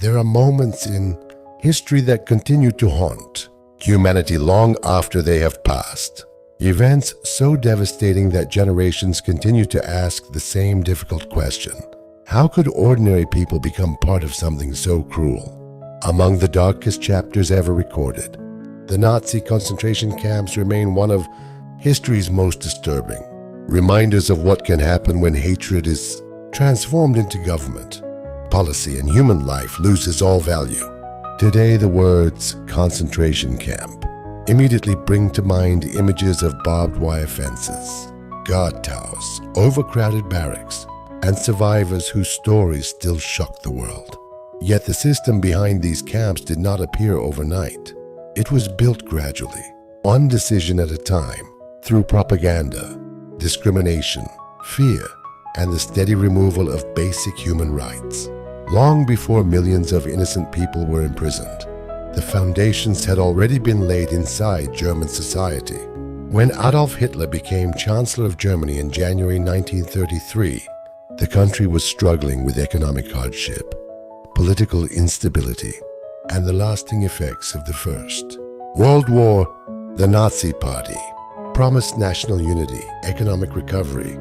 there are moments in history that continue to haunt humanity long after they have passed. Events so devastating that generations continue to ask the same difficult question. How could ordinary people become part of something so cruel? Among the darkest chapters ever recorded, the Nazi concentration camps remain one of history's most disturbing reminders of what can happen when hatred is transformed into government, policy, and human life loses all value. Today, the words concentration camp immediately bring to mind images of barbed wire fences, guard towers, overcrowded barracks, and survivors whose stories still shock the world. Yet the system behind these camps did not appear overnight. It was built gradually, one decision at a time, through propaganda, discrimination, fear, and the steady removal of basic human rights. Long before millions of innocent people were imprisoned, the foundations had already been laid inside German society. When Adolf Hitler became Chancellor of Germany in January 1933, the country was struggling with economic hardship, political instability, and the lasting effects of the First World War. The Nazi Party promised national unity, economic recovery,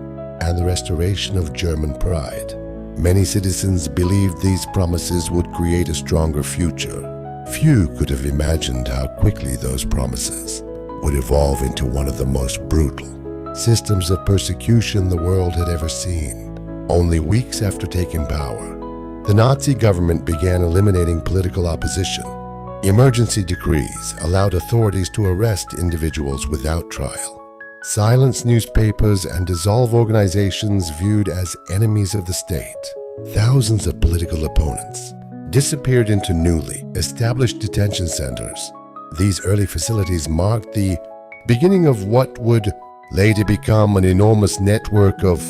and the restoration of German pride. Many citizens believed these promises would create a stronger future. Few could have imagined how quickly those promises would evolve into one of the most brutal systems of persecution the world had ever seen. Only weeks after taking power, the Nazi government began eliminating political opposition. Emergency decrees allowed authorities to arrest individuals without trial, silence newspapers, and dissolve organizations viewed as enemies of the state. Thousands of political opponents disappeared into newly established detention centers. These early facilities marked the beginning of what would later become an enormous network of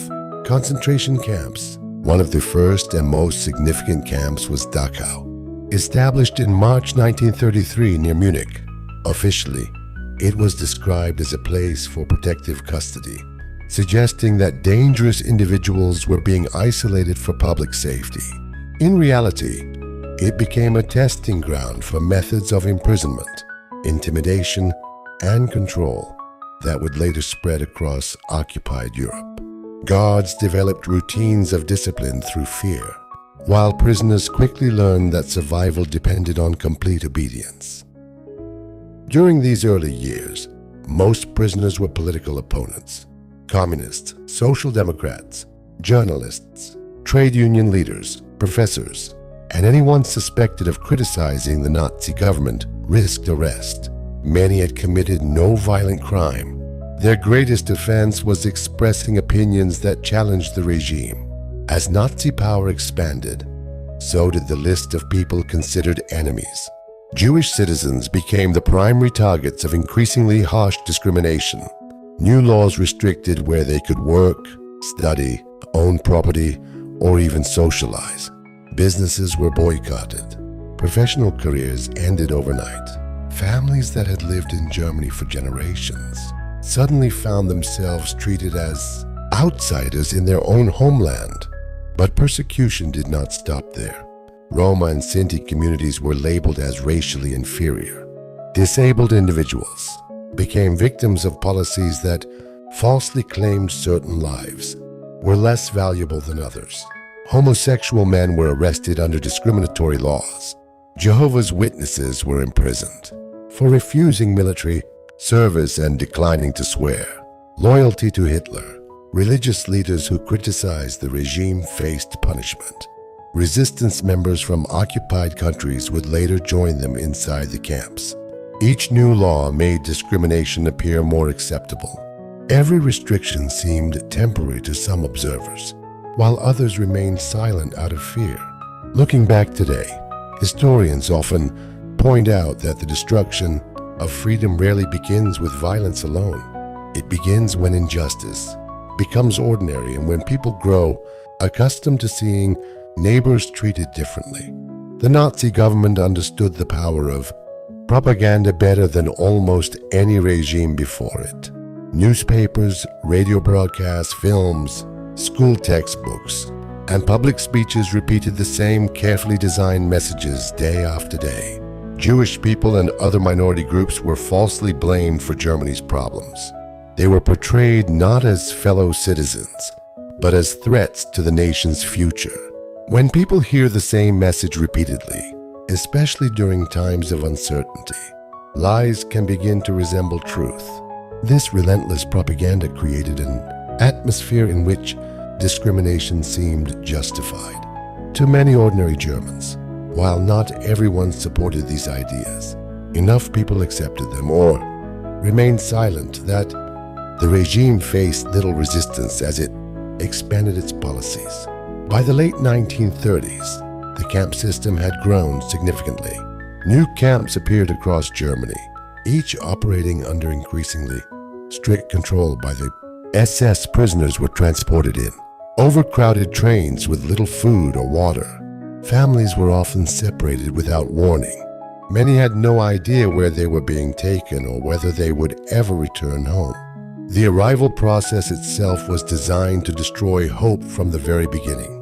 concentration camps. One of the first and most significant camps was Dachau, established in March 1933 near Munich. Officially, it was described as a place for protective custody, suggesting that dangerous individuals were being isolated for public safety. In reality, it became a testing ground for methods of imprisonment, intimidation, and control that would later spread across occupied Europe. Guards developed routines of discipline through fear, while prisoners quickly learned that survival depended on complete obedience. During these early years, most prisoners were political opponents: communists, social democrats, journalists, trade union leaders, professors, and anyone suspected of criticizing the Nazi government risked arrest. Many had committed no violent crime. Their greatest offense was expressing opinions that challenged the regime. As Nazi power expanded, so did the list of people considered enemies. Jewish citizens became the primary targets of increasingly harsh discrimination. New laws restricted where they could work, study, own property, or even socialize. Businesses were boycotted. Professional careers ended overnight. Families that had lived in Germany for generations suddenly found themselves treated as outsiders in their own homeland. But persecution did not stop there. Roma and Sinti communities were labeled as racially inferior. Disabled individuals became victims of policies that falsely claimed certain lives were less valuable than others. Homosexual men were arrested under discriminatory laws. Jehovah's Witnesses were imprisoned for refusing military service and declining to swear. Loyalty to Hitler, religious leaders who criticized the regime faced punishment. Resistance members from occupied countries would later join them inside the camps. Each new law made discrimination appear more acceptable. Every restriction seemed temporary to some observers, while others remained silent out of fear. Looking back today, historians often point out that the destruction of freedom rarely begins with violence alone. It begins when injustice becomes ordinary and when people grow accustomed to seeing neighbors treated differently. The Nazi government understood the power of propaganda better than almost any regime before it. Newspapers, radio broadcasts, films, school textbooks, and public speeches repeated the same carefully designed messages day after day. Jewish people and other minority groups were falsely blamed for Germany's problems. They were portrayed not as fellow citizens, but as threats to the nation's future. When people hear the same message repeatedly, especially during times of uncertainty, lies can begin to resemble truth. This relentless propaganda created an atmosphere in which discrimination seemed justified. To many ordinary Germans, while not everyone supported these ideas, enough people accepted them or remained silent that the regime faced little resistance as it expanded its policies. By the late 1930s, the camp system had grown significantly. New camps appeared across Germany, each operating under increasingly strict control by the SS. Prisoners were transported in overcrowded trains with little food or water. Families were often separated without warning. Many had no idea where they were being taken or whether they would ever return home. The arrival process itself was designed to destroy hope from the very beginning.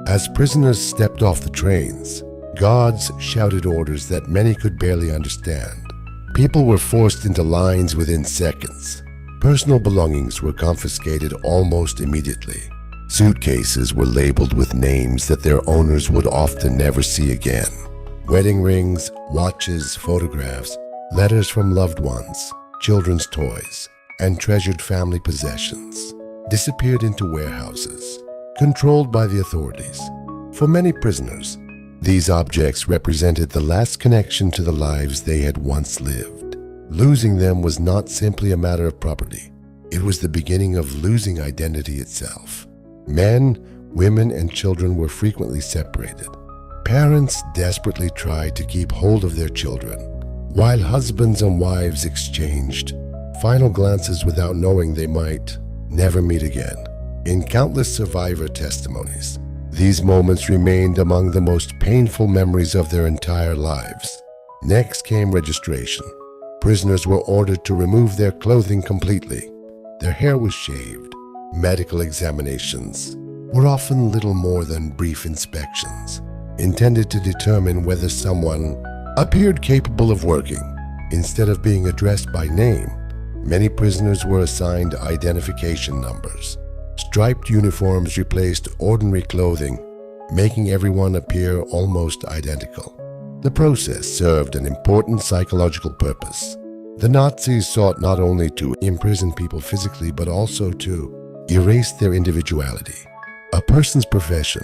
As prisoners stepped off the trains, guards shouted orders that many could barely understand. People were forced into lines within seconds. Personal belongings were confiscated almost immediately. Suitcases were labeled with names that their owners would often never see again. Wedding rings, watches, photographs, letters from loved ones, children's toys, and treasured family possessions disappeared into warehouses, controlled by the authorities. For many prisoners, these objects represented the last connection to the lives they had once lived. Losing them was not simply a matter of property. It was the beginning of losing identity itself. Men, women, and children were frequently separated. Parents desperately tried to keep hold of their children, while husbands and wives exchanged final glances without knowing they might never meet again. In countless survivor testimonies, these moments remained among the most painful memories of their entire lives. Next came registration. Prisoners were ordered to remove their clothing completely. Their hair was shaved. Medical examinations were often little more than brief inspections, intended to determine whether someone appeared capable of working. Instead of being addressed by name, many prisoners were assigned identification numbers. Striped uniforms replaced ordinary clothing, making everyone appear almost identical. The process served an important psychological purpose. The Nazis sought not only to imprison people physically, but also to erase their individuality. A person's profession,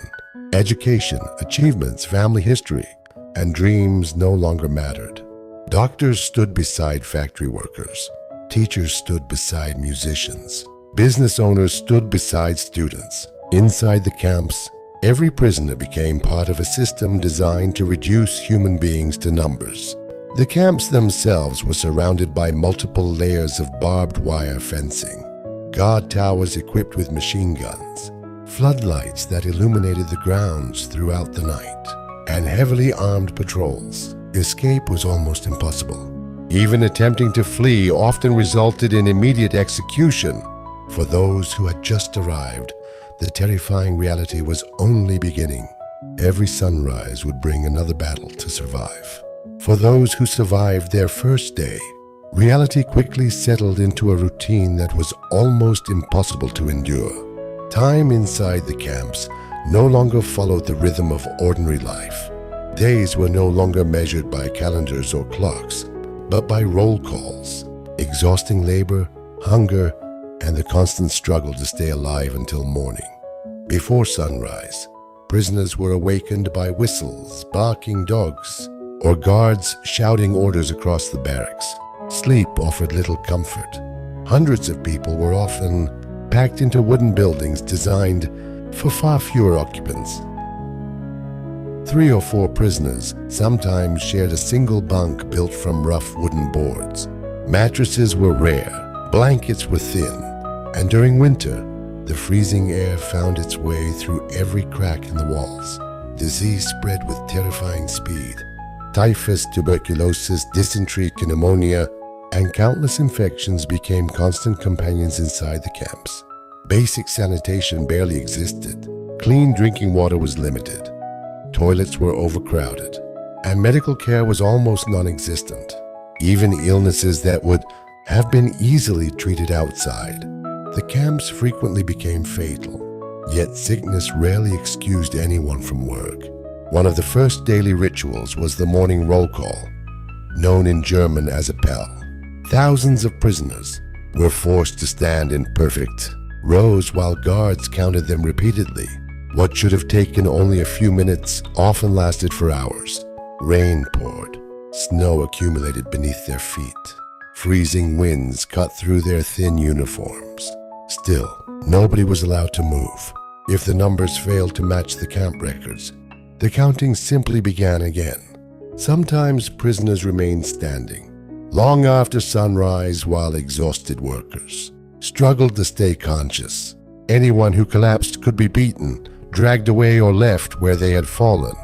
education, achievements, family history, and dreams no longer mattered. Doctors stood beside factory workers. Teachers stood beside musicians. Business owners stood beside students. Inside the camps, every prisoner became part of a system designed to reduce human beings to numbers. The camps themselves were surrounded by multiple layers of barbed wire fencing, guard towers equipped with machine guns, floodlights that illuminated the grounds throughout the night, and heavily armed patrols. Escape was almost impossible. Even attempting to flee often resulted in immediate execution. For those who had just arrived, the terrifying reality was only beginning. Every sunrise would bring another battle to survive. For those who survived their first day, reality quickly settled into a routine that was almost impossible to endure. Time inside the camps no longer followed the rhythm of ordinary life. Days were no longer measured by calendars or clocks, but by roll calls, exhausting labor, hunger, and the constant struggle to stay alive until morning. Before sunrise, prisoners were awakened by whistles, barking dogs, or guards shouting orders across the barracks. Sleep offered little comfort. Hundreds of people were often packed into wooden buildings designed for far fewer occupants. 3 or 4 prisoners sometimes shared a single bunk built from rough wooden boards. Mattresses were rare, blankets were thin, and during winter, the freezing air found its way through every crack in the walls. Disease spread with terrifying speed. Typhus, tuberculosis, dysentery, pneumonia, and countless infections became constant companions inside the camps. Basic sanitation barely existed, Clean drinking water was limited, toilets were overcrowded, and medical care was almost non-existent. Even illnesses that would have been easily treated outside, the camps frequently became fatal. Yet sickness rarely excused anyone from work. One of the first daily rituals was the morning roll call, known in German as Appell. Thousands of prisoners were forced to stand in perfect rows while guards counted them repeatedly. What should have taken only a few minutes often lasted for hours. Rain poured, snow accumulated beneath their feet. Freezing winds cut through their thin uniforms. Still, nobody was allowed to move. If the numbers failed to match the camp records, the counting simply began again. Sometimes prisoners remained standing, long after sunrise, while exhausted workers struggled to stay conscious. Anyone who collapsed could be beaten, dragged away, or left where they had fallen.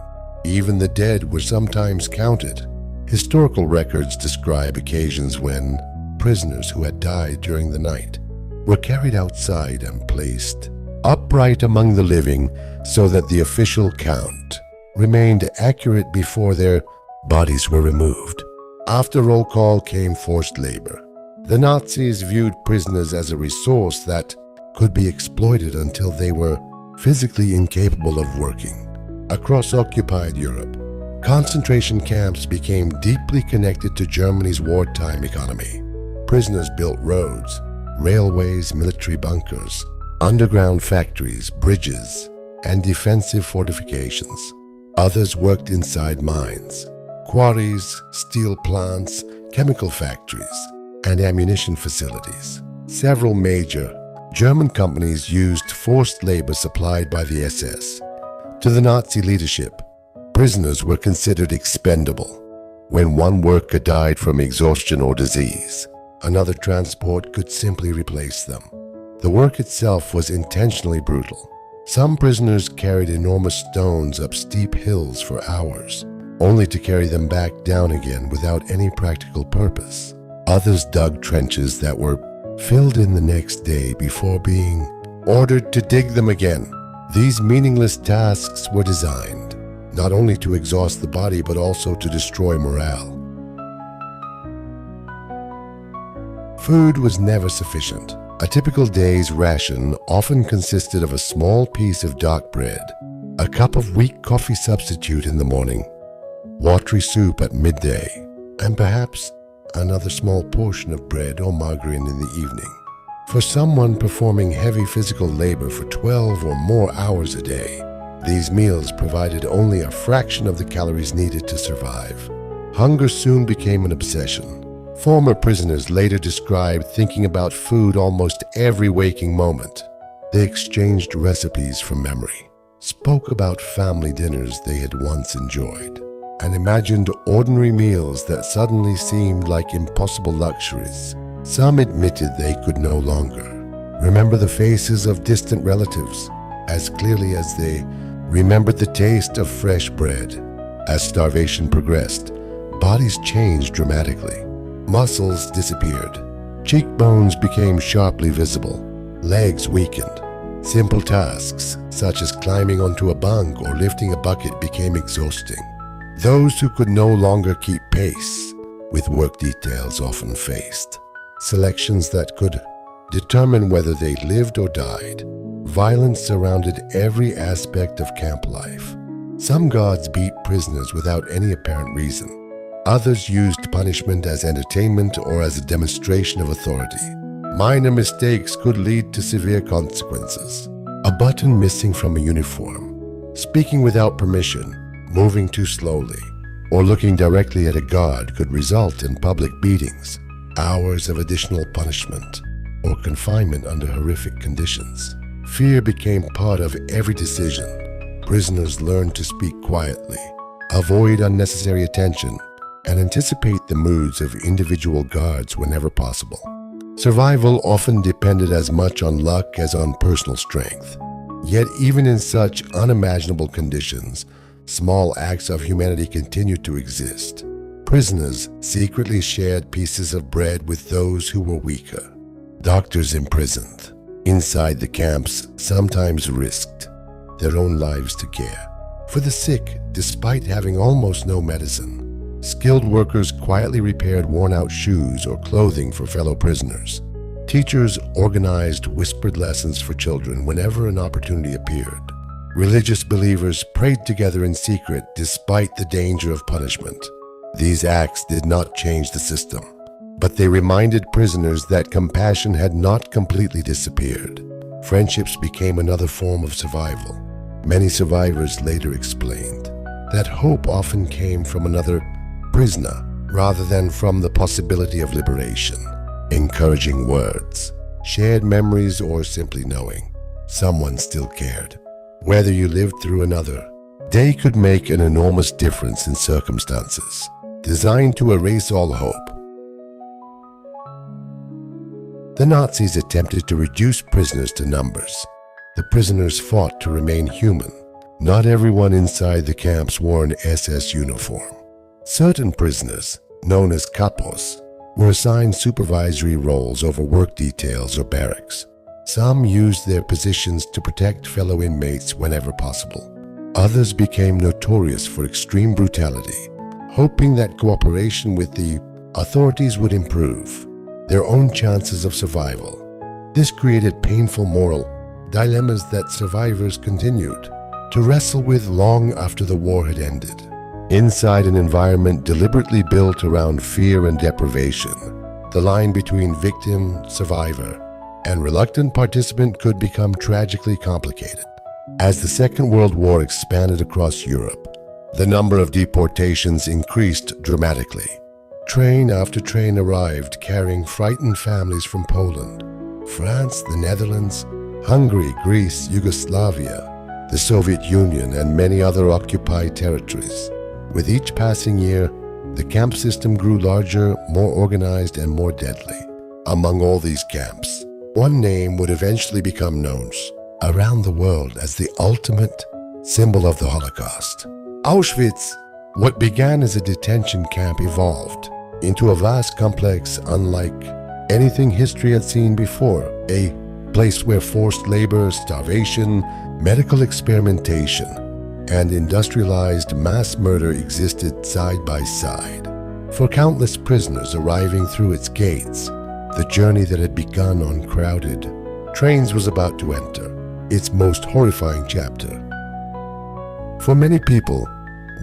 Even the dead were sometimes counted. Historical records describe occasions when prisoners who had died during the night were carried outside and placed upright among the living so that the official count remained accurate before their bodies were removed. After roll call came forced labor. The Nazis viewed prisoners as a resource that could be exploited until they were physically incapable of working. Across occupied Europe, concentration camps became deeply connected to Germany's wartime economy. Prisoners built roads, railways, military bunkers, underground factories, bridges, and defensive fortifications. Others worked inside mines, quarries, steel plants, chemical factories, and ammunition facilities. Several major German companies used forced labor supplied by the SS. To the Nazi leadership, prisoners were considered expendable. When one worker died from exhaustion or disease, another transport could simply replace them. The work itself was intentionally brutal. Some prisoners carried enormous stones up steep hills for hours, only to carry them back down again without any practical purpose. Others dug trenches that were filled in the next day before being ordered to dig them again. These meaningless tasks were designed not only to exhaust the body but also to destroy morale. Food was never sufficient. A typical day's ration often consisted of a small piece of dark bread, a cup of weak coffee substitute in the morning, watery soup at midday, and perhaps another small portion of bread or margarine in the evening. For someone performing heavy physical labor for 12 or more hours a day, these meals provided only a fraction of the calories needed to survive. Hunger soon became an obsession. Former prisoners later described thinking about food almost every waking moment. They exchanged recipes from memory, spoke about family dinners they had once enjoyed, and imagined ordinary meals that suddenly seemed like impossible luxuries. Some admitted they could no longer remember the faces of distant relatives as clearly as they remembered the taste of fresh bread. As starvation progressed, bodies changed dramatically. Muscles disappeared. Cheekbones became sharply visible. Legs weakened. Simple tasks, such as climbing onto a bunk or lifting a bucket, became exhausting. Those who could no longer keep pace with work details often faced selections that could determine whether they lived or died. Violence surrounded every aspect of camp life. Some guards beat prisoners without any apparent reason. Others used punishment as entertainment or as a demonstration of authority. Minor mistakes could lead to severe consequences. A button missing from a uniform, speaking without permission, moving too slowly, or looking directly at a guard could result in public beatings, hours of additional punishment, or confinement under horrific conditions. Fear became part of every decision. Prisoners learned to speak quietly, avoid unnecessary attention, and anticipate the moods of individual guards whenever possible. Survival often depended as much on luck as on personal strength. Yet even in such unimaginable conditions, small acts of humanity continued to exist. Prisoners secretly shared pieces of bread with those who were weaker. Doctors imprisoned inside the camps sometimes risked their own lives to care. For the sick, despite having almost no medicine, skilled workers quietly repaired worn-out shoes or clothing for fellow prisoners. Teachers organized whispered lessons for children whenever an opportunity appeared. Religious believers prayed together in secret despite the danger of punishment. These acts did not change the system, but they reminded prisoners that compassion had not completely disappeared. Friendships became another form of survival. Many survivors later explained that hope often came from another prisoner rather than from the possibility of liberation. Encouraging words, shared memories, or simply knowing someone still cared. Whether you lived through another day could make an enormous difference in circumstances designed to erase all hope. The Nazis attempted to reduce prisoners to numbers. The prisoners fought to remain human. Not everyone inside the camps wore an SS uniform. Certain prisoners, known as kapos, were assigned supervisory roles over work details or barracks. Some used their positions to protect fellow inmates whenever possible. Others became notorious for extreme brutality, hoping that cooperation with the authorities would improve their own chances of survival. This created painful moral dilemmas that survivors continued to wrestle with long after the war had ended. Inside an environment deliberately built around fear and deprivation, the line between victim, survivor, and reluctant participant could become tragically complicated. As the Second World War expanded across Europe, the number of deportations increased dramatically. Train after train arrived carrying frightened families from Poland, France, the Netherlands, Hungary, Greece, Yugoslavia, the Soviet Union, and many other occupied territories. With each passing year, the camp system grew larger, more organized, and more deadly. Among all these camps, one name would eventually become known around the world as the ultimate symbol of the Holocaust. Auschwitz, what began as a detention camp, evolved into a vast complex unlike anything history had seen before, a place where forced labor, starvation, medical experimentation, and industrialized mass murder existed side by side. For countless prisoners arriving through its gates, the journey that had begun on crowded trains was about to enter its most horrifying chapter. For many people,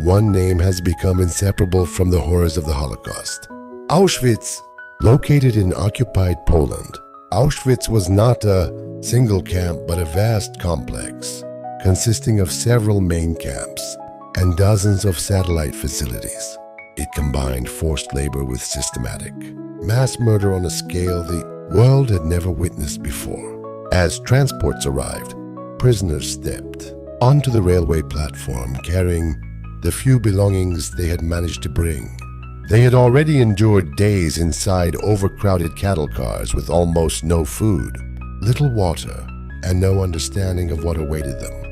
one name has become inseparable from the horrors of the Holocaust. Auschwitz, located in occupied Poland. Auschwitz was not a single camp but a vast complex consisting of several main camps and dozens of satellite facilities. It combined forced labor with systematic mass murder on a scale the world had never witnessed before. As transports arrived, prisoners stepped onto the railway platform carrying the few belongings they had managed to bring. They had already endured days inside overcrowded cattle cars with almost no food, little water, and no understanding of what awaited them.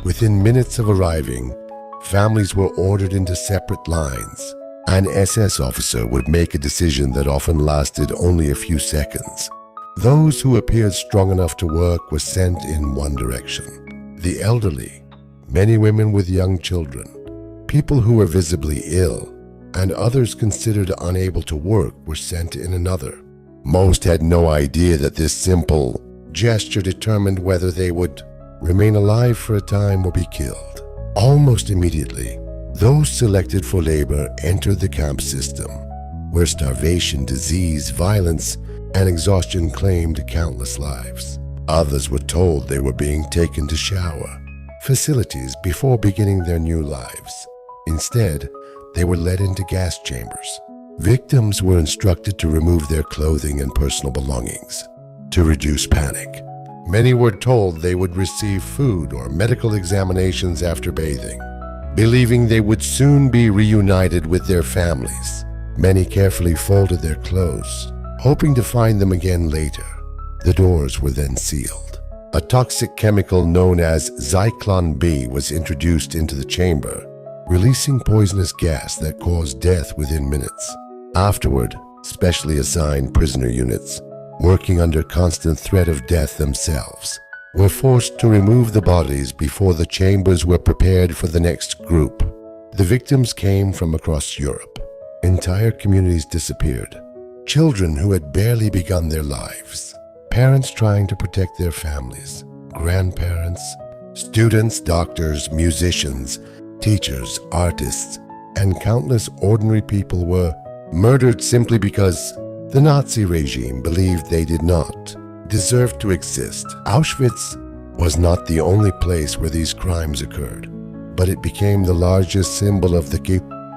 Within minutes of arriving, families were ordered into separate lines. An SS officer would make a decision that often lasted only a few seconds. Those who appeared strong enough to work were sent in one direction. The elderly, many women with young children, people who were visibly ill, and others considered unable to work were sent in another. Most had no idea that this simple gesture determined whether they would remain alive for a time or be killed. Almost immediately, those selected for labor entered the camp system, where starvation, disease, violence, and exhaustion claimed countless lives. Others were told they were being taken to shower facilities before beginning their new lives. Instead, they were led into gas chambers. Victims were instructed to remove their clothing and personal belongings to reduce panic. Many were told they would receive food or medical examinations after bathing, believing they would soon be reunited with their families. Many carefully folded their clothes, hoping to find them again later. The doors were then sealed. A toxic chemical known as Zyklon B was introduced into the chamber, releasing poisonous gas that caused death within minutes. Afterward, specially assigned prisoner units, working under constant threat of death themselves, were forced to remove the bodies before the chambers were prepared for the next group. The victims came from across Europe. Entire communities disappeared. Children who had barely begun their lives. Parents trying to protect their families. Grandparents, students, doctors, musicians, teachers, artists, and countless ordinary people were murdered simply because the Nazi regime believed they did not deserve to exist. Auschwitz was not the only place where these crimes occurred, but it became the largest symbol of the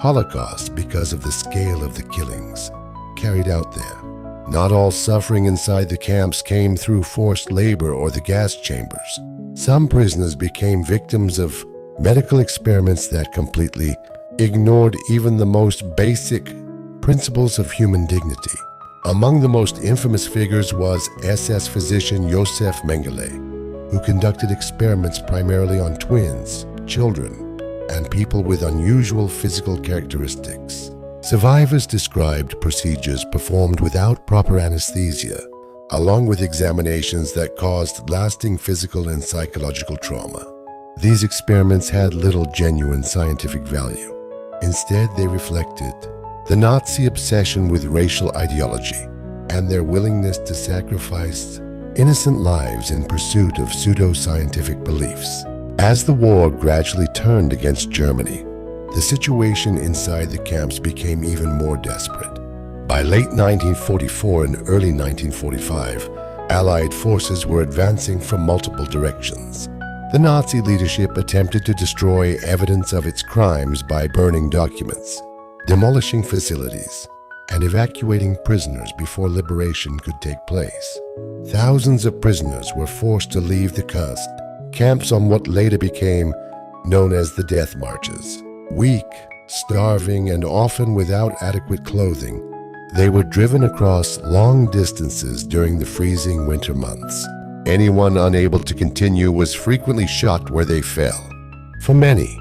Holocaust because of the scale of the killings carried out there. Not all suffering inside the camps came through forced labor or the gas chambers. Some prisoners became victims of medical experiments that completely ignored even the most basic principles of human dignity. Among the most infamous figures was SS physician Josef Mengele, who conducted experiments primarily on twins, children, and people with unusual physical characteristics. Survivors described procedures performed without proper anesthesia, along with examinations that caused lasting physical and psychological trauma. These experiments had little genuine scientific value. Instead, they reflected the Nazi obsession with racial ideology and their willingness to sacrifice innocent lives in pursuit of pseudo-scientific beliefs. As the war gradually turned against Germany, the situation inside the camps became even more desperate. By late 1944 and early 1945, Allied forces were advancing from multiple directions. The Nazi leadership attempted to destroy evidence of its crimes by burning documents, demolishing facilities, and evacuating prisoners before liberation could take place. Thousands of prisoners were forced to leave the camps on what later became known as the death marches. Weak, starving, and often without adequate clothing, they were driven across long distances during the freezing winter months. Anyone unable to continue was frequently shot where they fell. For many,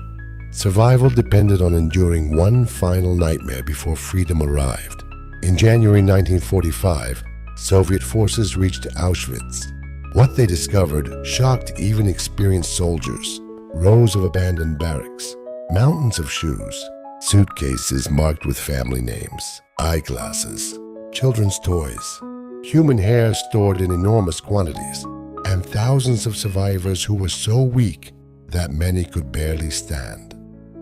survival depended on enduring one final nightmare before freedom arrived. In January 1945, Soviet forces reached Auschwitz. What they discovered shocked even experienced soldiers. Rows of abandoned barracks, mountains of shoes, suitcases marked with family names, eyeglasses, children's toys, human hair stored in enormous quantities, and thousands of survivors who were so weak that many could barely stand.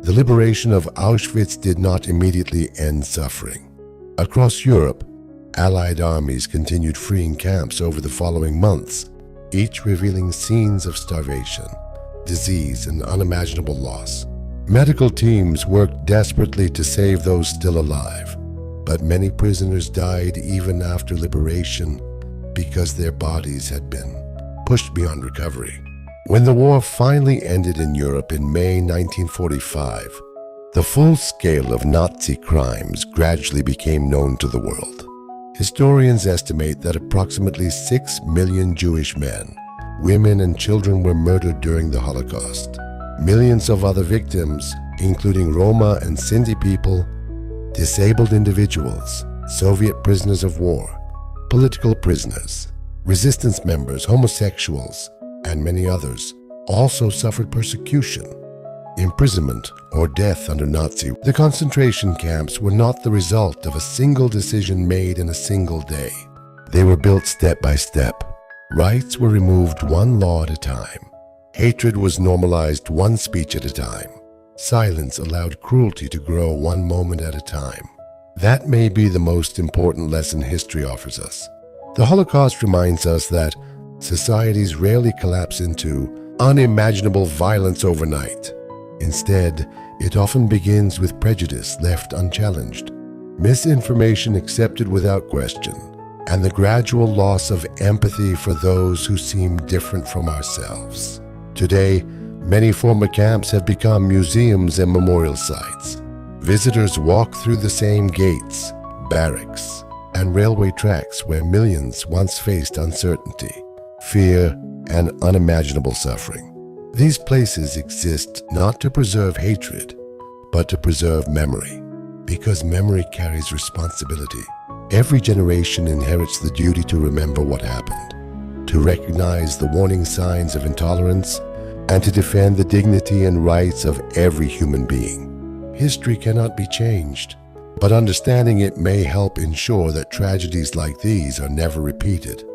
The liberation of Auschwitz did not immediately end suffering. Across Europe, Allied armies continued freeing camps over the following months, each revealing scenes of starvation, disease, and unimaginable loss. Medical teams worked desperately to save those still alive, but many prisoners died even after liberation because their bodies had been pushed beyond recovery. When the war finally ended in Europe in May 1945, the full scale of Nazi crimes gradually became known to the world. Historians estimate that approximately 6 million Jewish men, women, and children were murdered during the Holocaust. Millions of other victims, including Roma and Sinti people, disabled individuals, Soviet prisoners of war, political prisoners, resistance members, homosexuals, and many others, also suffered persecution, imprisonment, or death under Nazi. The concentration camps were not the result of a single decision made in a single day. They were built step by step. Rights were removed one law at a time. Hatred was normalized one speech at a time. Silence allowed cruelty to grow one moment at a time. That may be the most important lesson history offers us. The Holocaust reminds us that societies rarely collapse into unimaginable violence overnight. Instead, it often begins with prejudice left unchallenged, misinformation accepted without question, and the gradual loss of empathy for those who seem different from ourselves. Today, many former camps have become museums and memorial sites. Visitors walk through the same gates, barracks, and railway tracks where millions once faced uncertainty, fear, and unimaginable suffering. These places exist not to preserve hatred, but to preserve memory, because memory carries responsibility. Every generation inherits the duty to remember what happened, to recognize the warning signs of intolerance, and to defend the dignity and rights of every human being. History cannot be changed, but understanding it may help ensure that tragedies like these are never repeated.